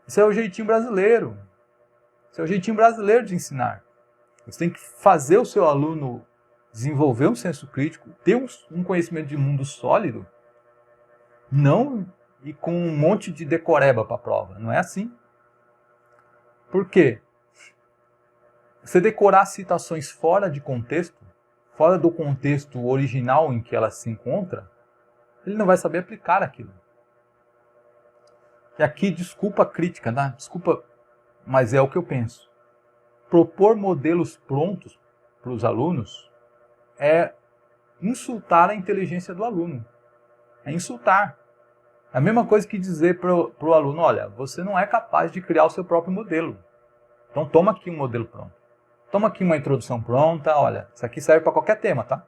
A: Isso é o jeitinho brasileiro. Isso é o jeitinho brasileiro de ensinar. Você tem que fazer o seu aluno desenvolver um senso crítico, ter um conhecimento de mundo sólido, não ir com um monte de decoreba para a prova. Não é assim. Por quê? Você decorar citações fora de contexto, fora do contexto original em que ela se encontra, ele não vai saber aplicar aquilo. E aqui, desculpa a crítica, né? Desculpa, mas é o que eu penso. Propor modelos prontos para os alunos é insultar a inteligência do aluno. É insultar. É a mesma coisa que dizer para o aluno, olha, você não é capaz de criar o seu próprio modelo. Então toma aqui um modelo pronto. Toma aqui uma introdução pronta, olha, isso aqui serve para qualquer tema, tá?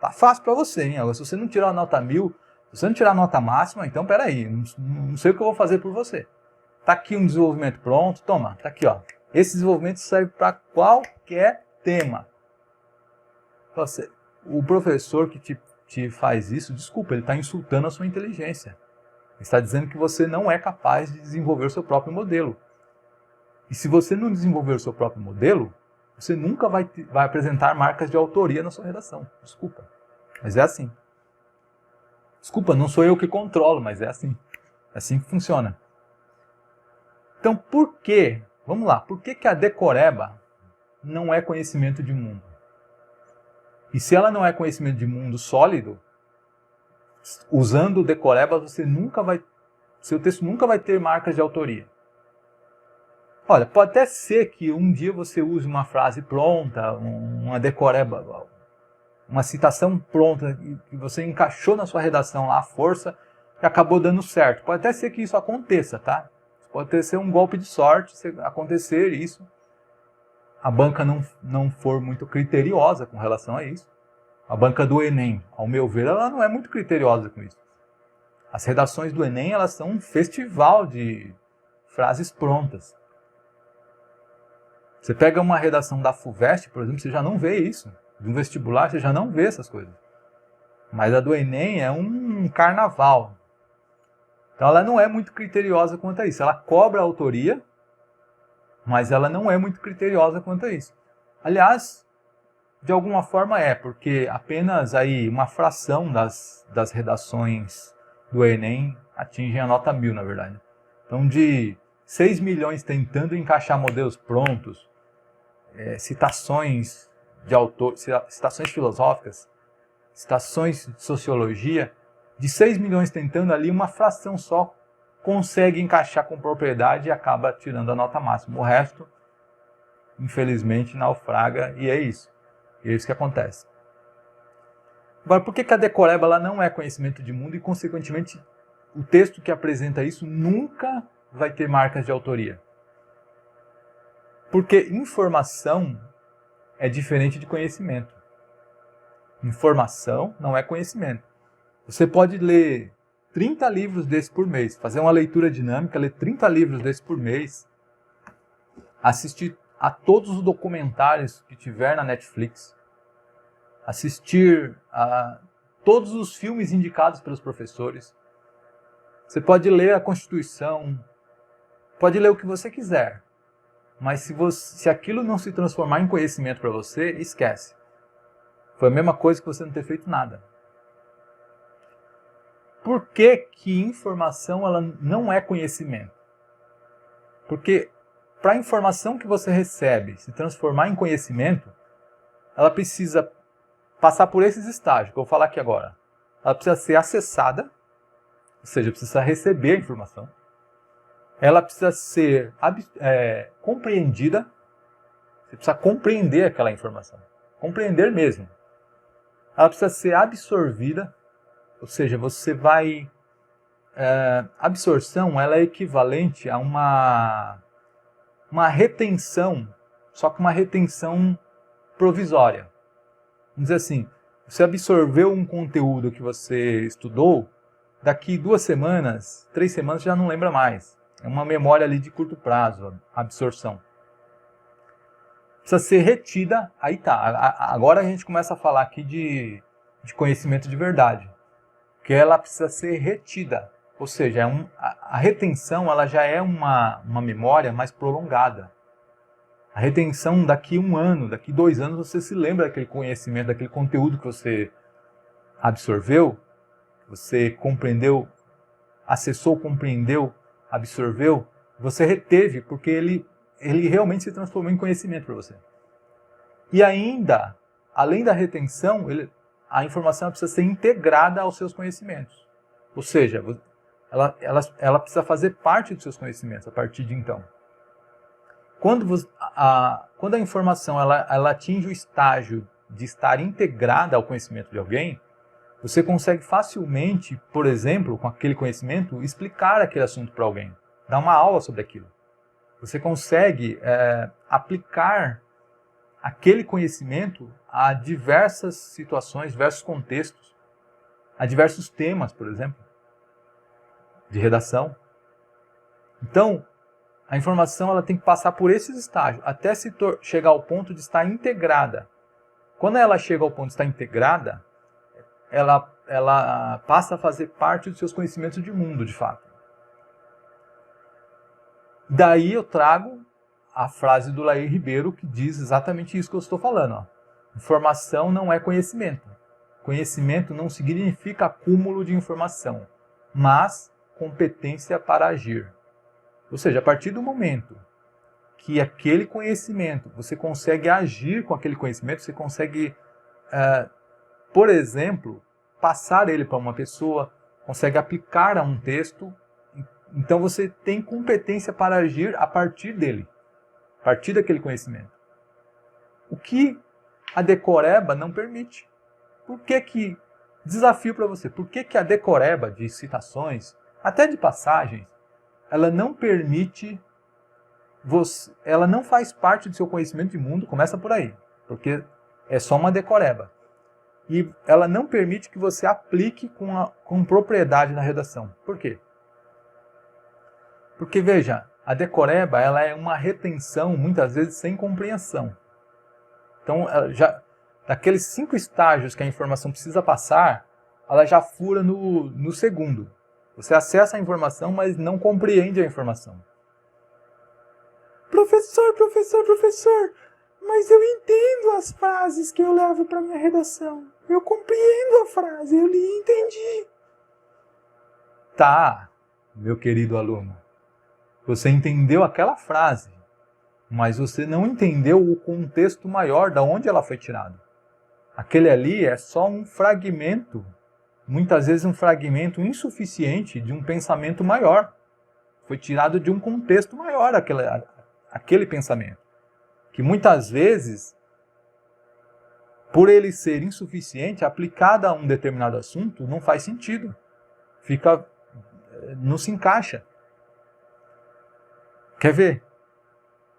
A: Tá fácil para você, hein? Agora, se você não tirar a nota 1000, se você não tirar a nota máxima, então peraí, não sei o que eu vou fazer por você. Tá aqui um desenvolvimento pronto, toma, tá aqui, ó. Esse desenvolvimento serve para qualquer tema. O professor que te faz isso, desculpa, ele está insultando a sua inteligência. Ele está dizendo que você não é capaz de desenvolver o seu próprio modelo. E se você não desenvolver o seu próprio modelo, você nunca vai apresentar marcas de autoria na sua redação. Desculpa, mas é assim. Desculpa, não sou eu que controlo, mas é assim. É assim que funciona. Então, por quê? Vamos lá, por que a decoreba não é conhecimento de mundo? E se ela não é conhecimento de mundo sólido, usando o decoreba, seu texto nunca vai ter marcas de autoria. Olha, pode até ser que um dia você use uma frase pronta, uma decoreba, uma citação pronta, que você encaixou na sua redação lá, à força, e acabou dando certo. Pode até ser que isso aconteça, tá? Pode ser um golpe de sorte, se acontecer isso. A banca não for muito criteriosa com relação a isso. A banca do Enem, ao meu ver, ela não é muito criteriosa com isso. As redações do Enem, elas são um festival de frases prontas. Você pega uma redação da FUVEST, por exemplo, você já não vê isso. De um vestibular, você já não vê essas coisas. Mas a do Enem é um carnaval. Então ela não é muito criteriosa quanto a isso. Ela cobra a autoria, mas ela não é muito criteriosa quanto a isso. Aliás, de alguma forma porque apenas aí uma fração das redações do Enem atingem a nota 1000, na verdade. Então, de 6 milhões tentando encaixar modelos prontos, citações de autor, citações filosóficas, citações de sociologia, De 6 milhões tentando ali, uma fração só consegue encaixar com propriedade e acaba tirando a nota máxima. O resto, infelizmente, naufraga e é isso. E é isso que acontece. Agora, por que a decoreba ela não é conhecimento de mundo e, consequentemente, o texto que apresenta isso nunca vai ter marcas de autoria? Porque informação é diferente de conhecimento. Informação não é conhecimento. Você pode ler 30 livros desses por mês, fazer uma leitura dinâmica, ler 30 livros desses por mês, assistir a todos os documentários que tiver na Netflix, assistir a todos os filmes indicados pelos professores. Você pode ler a Constituição, pode ler o que você quiser, mas se aquilo não se transformar em conhecimento para você, esquece. Foi a mesma coisa que você não ter feito nada. Por que informação ela não é conhecimento? Porque para a informação que você recebe se transformar em conhecimento, ela precisa passar por esses estágios que eu vou falar aqui agora. Ela precisa ser acessada, ou seja, precisa receber a informação. Ela precisa ser compreendida, você precisa compreender aquela informação. Compreender mesmo. Ela precisa ser absorvida, ou seja, você vai... absorção ela é equivalente a uma retenção, só que uma retenção provisória. Vamos dizer assim, você absorveu um conteúdo que você estudou, daqui 2 semanas, 3 semanas já não lembra mais. É uma memória ali de curto prazo, a absorção. Precisa ser retida, aí tá. Agora a gente começa a falar aqui de conhecimento de verdade. Que ela precisa ser retida. Ou seja, a retenção ela já é uma memória mais prolongada. A retenção daqui 1 ano, daqui 2 anos, você se lembra daquele conhecimento, daquele conteúdo que você absorveu, você compreendeu, acessou, compreendeu, absorveu, você reteve, porque ele realmente se transformou em conhecimento para você. E ainda, além da retenção, a informação precisa ser integrada aos seus conhecimentos. Ou seja, ela precisa fazer parte dos seus conhecimentos a partir de então. Quando a informação ela atinge o estágio de estar integrada ao conhecimento de alguém, você consegue facilmente, por exemplo, com aquele conhecimento, explicar aquele assunto para alguém, dar uma aula sobre aquilo. Você consegue aplicar aquele conhecimento a diversas situações, diversos contextos, a diversos temas, por exemplo, de redação. Então, a informação ela tem que passar por esses estágios, até chegar ao ponto de estar integrada. Quando ela chega ao ponto de estar integrada, ela passa a fazer parte dos seus conhecimentos de mundo, de fato. Daí eu trago a frase do Laí Ribeiro, que diz exatamente isso que eu estou falando. Ó. Informação não é conhecimento. Conhecimento não significa acúmulo de informação, mas competência para agir. Ou seja, a partir do momento que aquele conhecimento, você consegue agir com aquele conhecimento, você consegue, por exemplo, passar ele para uma pessoa, consegue aplicar a um texto, então você tem competência para agir a partir dele, a partir daquele conhecimento. O que a decoreba não permite. Por que desafio para você, por que a decoreba de citações, até de passagens, ela não permite, ela não faz parte do seu conhecimento de mundo, começa por aí, porque é só uma decoreba. E ela não permite que você aplique com propriedade na redação. Por quê? Porque, veja, a decoreba ela é uma retenção, muitas vezes, sem compreensão. Então, daqueles 5 estágios que a informação precisa passar, ela já fura no segundo. Você acessa a informação, mas não compreende a informação. Professor, mas eu entendo as frases que eu levo para minha redação. Eu compreendo a frase, eu li e entendi. Tá, meu querido aluno. Você entendeu aquela frase, mas você não entendeu o contexto maior de onde ela foi tirada. Aquele ali é só um fragmento muitas vezes um fragmento insuficiente de um pensamento maior. Foi tirado de um contexto maior aquele pensamento. Que muitas vezes, por ele ser insuficiente, aplicado a um determinado assunto, não faz sentido. Não se encaixa. Quer ver?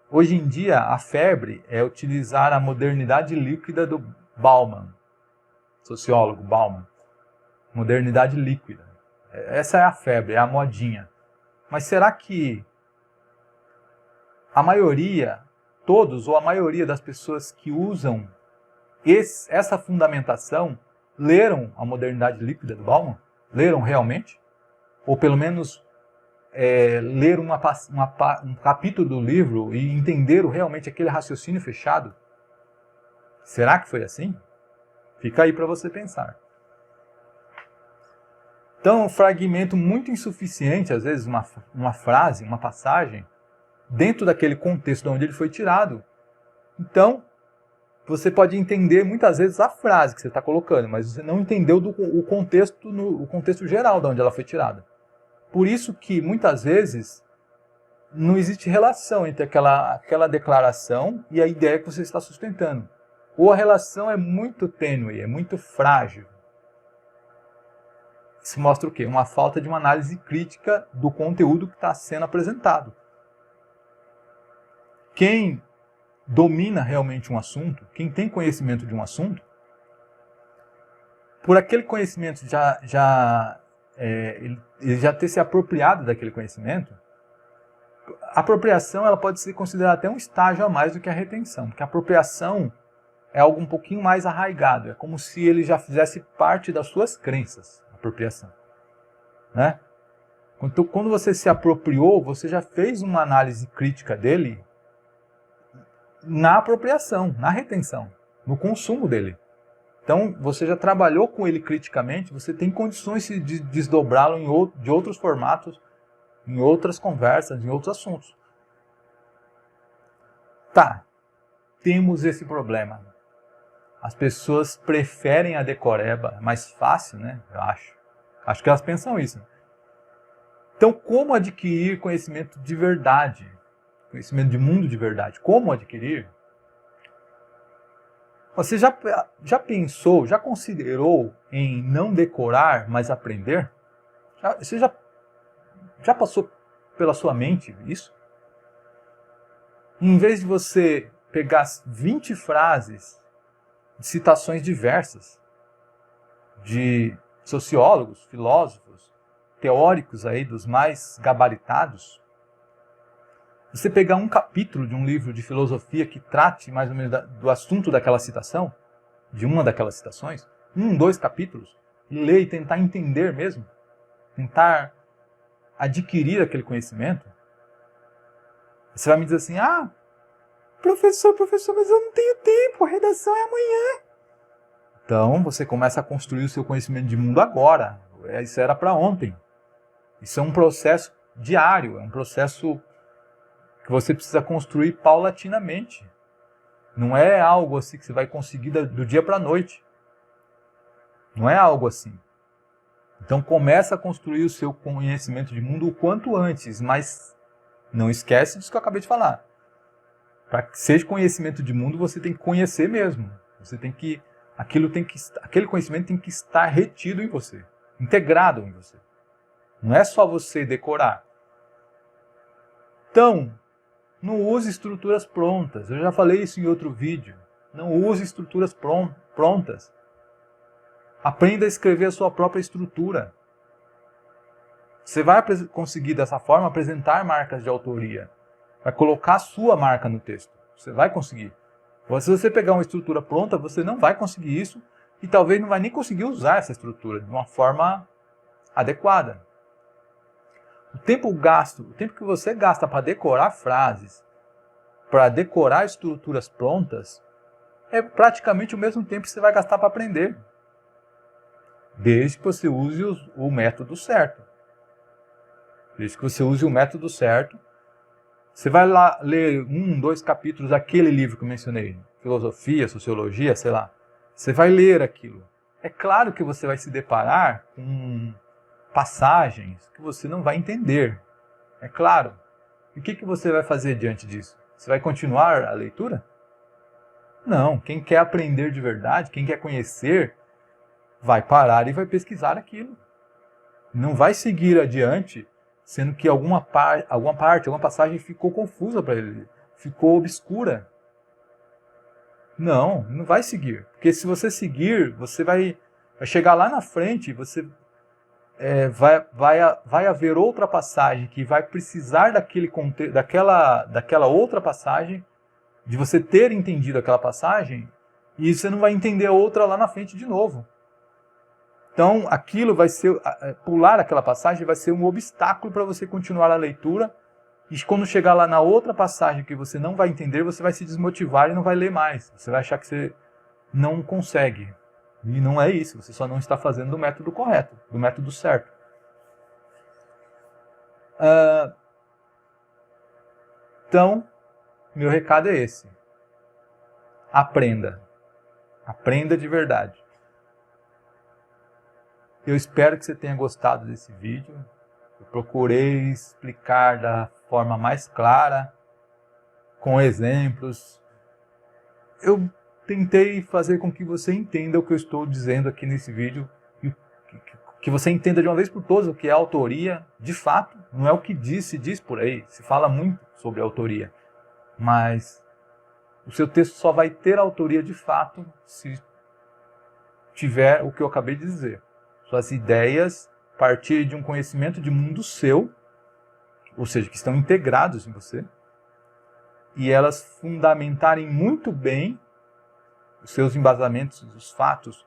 A: Hoje em dia, a febre é utilizar a modernidade líquida do Bauman, sociólogo Bauman. Modernidade líquida. Essa é a febre, é a modinha. Mas será que a maioria, todos ou a maioria das pessoas que usam essa fundamentação leram a modernidade líquida do Bauman? Leram realmente? Ou pelo menos leram um capítulo do livro e entenderam realmente aquele raciocínio fechado? Será que foi assim? Fica aí para você pensar. Então, um fragmento muito insuficiente, às vezes uma frase, uma passagem, dentro daquele contexto de onde ele foi tirado. Então, você pode entender muitas vezes a frase que você está colocando, mas você não entendeu o contexto geral de onde ela foi tirada. Por isso que, muitas vezes, não existe relação entre aquela declaração e a ideia que você está sustentando. Ou a relação é muito tênue, é muito frágil. Isso mostra o quê? Uma falta de uma análise crítica do conteúdo que está sendo apresentado. Quem domina realmente um assunto, quem tem conhecimento de um assunto, por aquele conhecimento ele já ter se apropriado daquele conhecimento, a apropriação ela pode ser considerada até um estágio a mais do que a retenção, porque a apropriação é algo um pouquinho mais arraigado, é como se ele já fizesse parte das suas crenças, a apropriação. Né? Então, quando você se apropriou, você já fez uma análise crítica dele na apropriação, na retenção, no consumo dele. Então, você já trabalhou com ele criticamente, você tem condições de desdobrá-lo de outros formatos, em outras conversas, em outros assuntos. Tá, temos esse problema. As pessoas preferem a decoreba, é mais fácil, né? Eu acho. Acho que elas pensam isso. Então, como adquirir conhecimento de verdade? Conhecimento de mundo de verdade. Como adquirir? Você já pensou, já considerou em não decorar, mas aprender? Você já passou pela sua mente isso? Em vez de você pegar 20 frases, de citações diversas, de sociólogos, filósofos, teóricos aí dos mais gabaritados, você pegar um capítulo de um livro de filosofia que trate mais ou menos do assunto daquela citação, de uma daquelas citações, 2 capítulos, e ler e tentar entender mesmo, tentar adquirir aquele conhecimento, você vai me dizer assim, professor, mas eu não tenho tempo, a redação é amanhã. Então, você começa a construir o seu conhecimento de mundo agora. Isso era para ontem. Isso é um processo diário, é um processo que você precisa construir paulatinamente. Não é algo assim que você vai conseguir do dia para a noite. Não é algo assim. Então, começa a construir o seu conhecimento de mundo o quanto antes, mas não esquece disso que eu acabei de falar. Para que seja conhecimento de mundo, você tem que conhecer mesmo. Você tem que aquele conhecimento tem que estar retido em você, integrado em você. Não é só você decorar. Então, não use estruturas prontas. Eu já falei isso em outro vídeo. Não use estruturas prontas. Aprenda a escrever a sua própria estrutura. Você vai conseguir, dessa forma, apresentar marcas de autoria. Vai colocar a sua marca no texto. Você vai conseguir. Se você pegar uma estrutura pronta, você não vai conseguir isso e talvez não vai nem conseguir usar essa estrutura de uma forma adequada. O tempo que você gasta para decorar frases, para decorar estruturas prontas, é praticamente o mesmo tempo que você vai gastar para aprender. Desde que você use o método certo. Desde que você use o método certo, você vai lá ler 2 capítulos daquele livro que eu mencionei, filosofia, sociologia, sei lá. Você vai ler aquilo. É claro que você vai se deparar com passagens que você não vai entender. É claro. E o que você vai fazer diante disso? Você vai continuar a leitura? Não. Quem quer aprender de verdade, quem quer conhecer, vai parar e vai pesquisar aquilo. Não vai seguir adiante, sendo que alguma passagem ficou confusa para ele, ficou obscura. Não, não vai seguir. Porque se você seguir, você vai chegar lá na frente, você vai haver outra passagem que vai precisar daquela outra passagem, de você ter entendido aquela passagem, e você não vai entender a outra lá na frente de novo. Então, aquilo vai ser, pular aquela passagem vai ser um obstáculo para você continuar a leitura, e quando chegar lá na outra passagem que você não vai entender, você vai se desmotivar e não vai ler mais. Você vai achar que você não consegue. E não é isso, você só não está fazendo do método correto, do método certo. Então, meu recado é esse. Aprenda. Aprenda de verdade. Eu espero que você tenha gostado desse vídeo. Eu procurei explicar da forma mais clara, com exemplos. Eu tentei fazer com que você entenda o que eu estou dizendo aqui nesse vídeo, e que você entenda de uma vez por todas o que é autoria, de fato. Não é o que se diz por aí, se fala muito sobre autoria, mas o seu texto só vai ter autoria de fato se tiver o que eu acabei de dizer. Suas ideias partirem de um conhecimento de mundo seu, ou seja, que estão integrados em você, e elas fundamentarem muito bem os seus embasamentos, os fatos,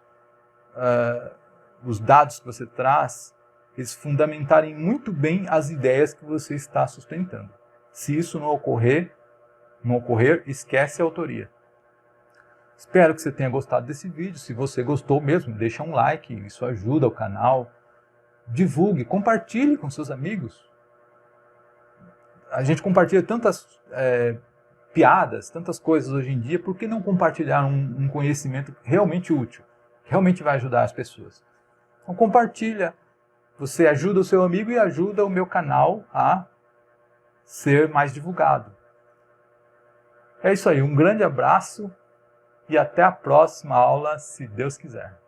A: os dados que você traz, eles fundamentarem muito bem as ideias que você está sustentando. Se isso não ocorrer, esquece a autoria. Espero que você tenha gostado desse vídeo. Se você gostou mesmo, deixa um like, isso ajuda o canal. Divulgue, compartilhe com seus amigos. A gente compartilha tantas piadas, tantas coisas hoje em dia, por que não compartilhar um conhecimento realmente útil, que realmente vai ajudar as pessoas? Então compartilha, você ajuda o seu amigo e ajuda o meu canal a ser mais divulgado. É isso aí, um grande abraço e até a próxima aula, se Deus quiser.